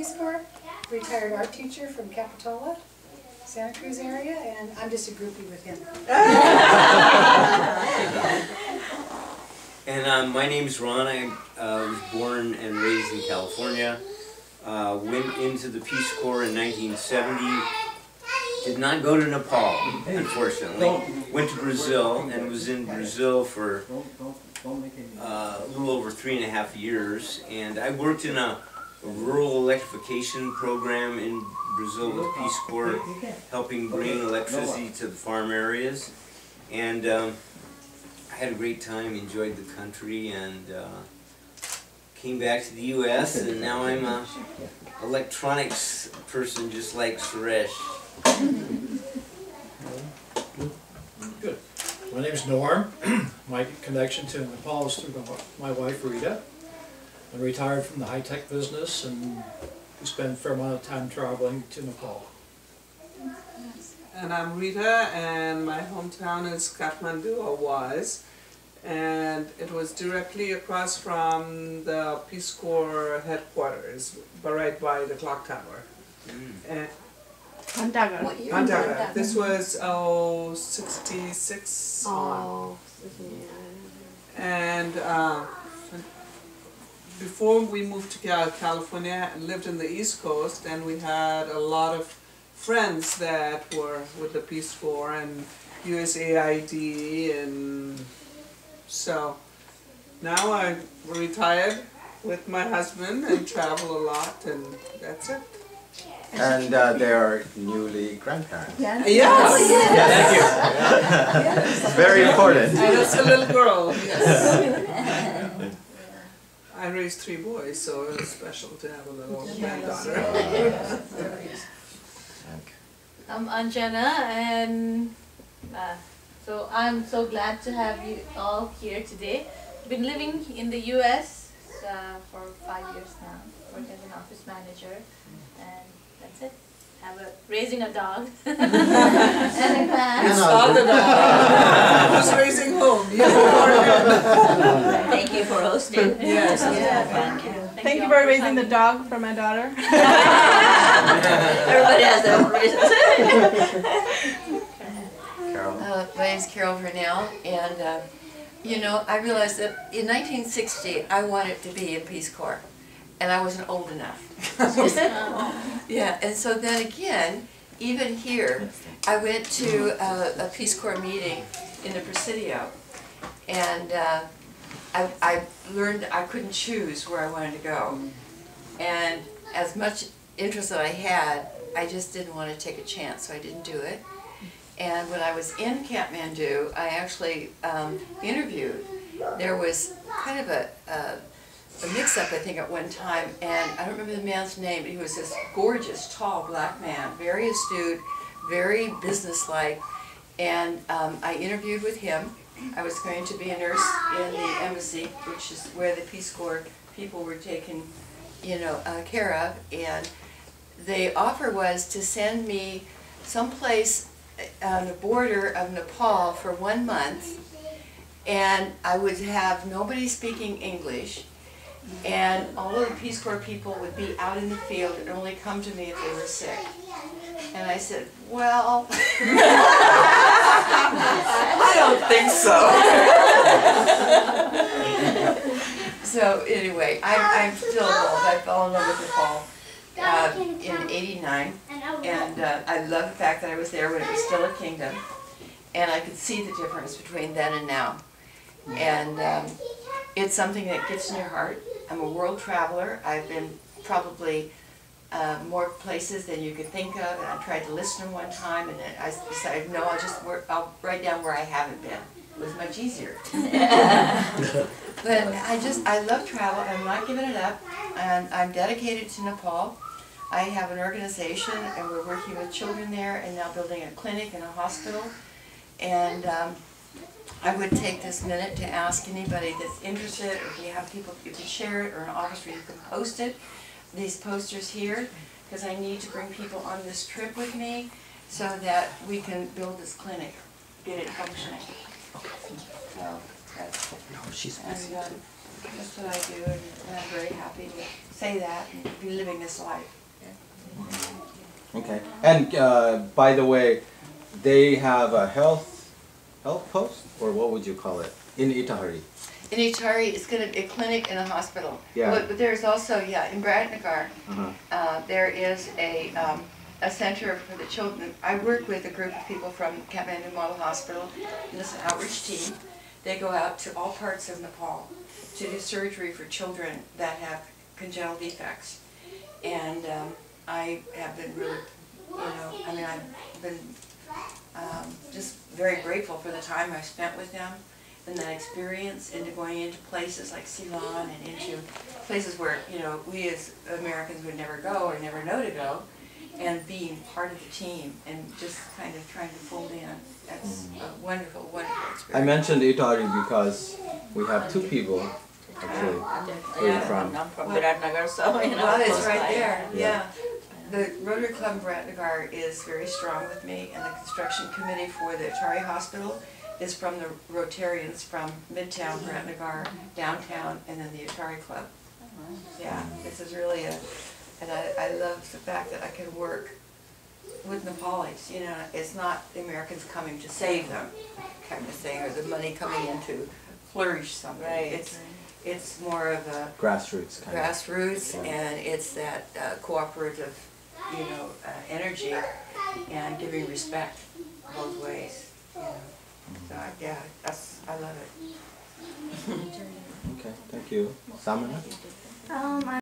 Peace Corps, retired art teacher from Capitola, Santa Cruz area, and I'm just a groupie with him. And my name's Ron. I was born and raised in California. Went into the Peace Corps in 1970. Did not go to Nepal, unfortunately. Went to Brazil and was in Brazil for a little over 3.5 years. And I worked in a rural electrification program in Brazil with Peace Corps, helping bring electricity to the farm areas. And I had a great time, enjoyed the country, and came back to the U.S. and now I'm a electronics person just like Suresh. Good. My name is Norm. My connection to Nepal is through my wife Rita. I'm retired from the high-tech business and we spend a fair amount of time traveling to Nepal. And I'm Rita, and my hometown is Kathmandu, or was, and it was directly across from the Peace Corps headquarters, right by the clock tower. And Pantagar. What year? Pantagar. This was 66 on. And before we moved to California, I lived in the East Coast, and we had a lot of friends that were with the Peace Corps and USAID, and so now I'm retired with my husband and travel a lot, and that's it. And they are newly grandparents. Yes! Thank you. It's very important. I was a little girl, yes. I raised 3 boys, so it was special to have a little granddaughter. I'm Anjana, and so I'm so glad to have you all here today. Been living in the U.S. For 5 years now, working as an office manager, and that's it. Raising a dog. And a cat. You saw the dog. Who's raising home? You or him? Thank you for hosting. Yes. Thank you for raising the dog for my daughter. Everybody has their own reasons. Carol? My name is Carol Vernell, and you know, I realized that in 1960 I wanted to be in Peace Corps, and I wasn't old enough. Yeah, and so then again, even here, I went to a Peace Corps meeting in the Presidio, and I learned I couldn't choose where I wanted to go. And as much interest that I had, I just didn't want to take a chance, so I didn't do it. And when I was in Kathmandu, I actually interviewed. There was kind of a mix-up, I think, at one time, and I don't remember the man's name, but he was this gorgeous, tall, black man, very astute, very businesslike, and I interviewed with him. I was going to be a nurse in the embassy, which is where the Peace Corps people were taken, you know, care of, and the offer was to send me someplace on the border of Nepal for 1 month, and I would have nobody speaking English, and all of the Peace Corps people would be out in the field and only come to me if they were sick. And I said, well, I don't think so. So anyway, I'm still involved. I fell in love with Nepal in '89, and I love the fact that I was there when it was still a kingdom, and I could see the difference between then and now. And it's something that gets in your heart. I'm a world traveler. I've been probably more places than you could think of, and I tried to listen one time, and then I decided, no, I'll write down where I haven't been. It was much easier. But I love travel. I'm not giving it up, and I'm dedicated to Nepal. I have an organization, and we're working with children there, and now building a clinic and a hospital. And I would take this minute to ask anybody that's interested, or if you have people you can share it, or an office where you can post it, these posters here, because I need to bring people on this trip with me so that we can build this clinic, get it functioning. So that's, and That's what I do, and I'm very happy to say that and be living this life. Okay. And by the way, they have a health post, or what would you call it, in Itahari? In Itahari, it's going to be a clinic and a hospital. Yeah. But there's also, yeah, in Biratnagar, Uh-huh. there is a center for the children. I work with a group of people from Kathmandu Model Hospital, and this is an outreach team. They go out to all parts of Nepal to do surgery for children that have congenital defects. And I have been really, I mean, I've been just very grateful for the time I've spent with them and that experience, into going into places like Ceylon and into places where, we as Americans would never go or never know to go, and being part of the team and just kind of trying to fold in. That's a wonderful, wonderful experience. I mentioned Itahari because we have two people, actually. Where are you from? I'm from Biratnagar, so Well, it's close right by. there, Yeah. yeah. The Rotary Club in Biratnagar is very strong with me, and the construction committee for the Atari Hospital is from the Rotarians from Midtown, Biratnagar, downtown, and then the Atari Club. Yeah, this is really and I love the fact that I can work with Nepalis, it's not the Americans coming to save them, kind of thing, or the money coming in to flourish something. Right. It's more of a Grassroots kind of. grassroots, Yeah. and it's that cooperative, energy and giving respect both ways. So yeah, I love it. Okay, thank you. Samana? I'm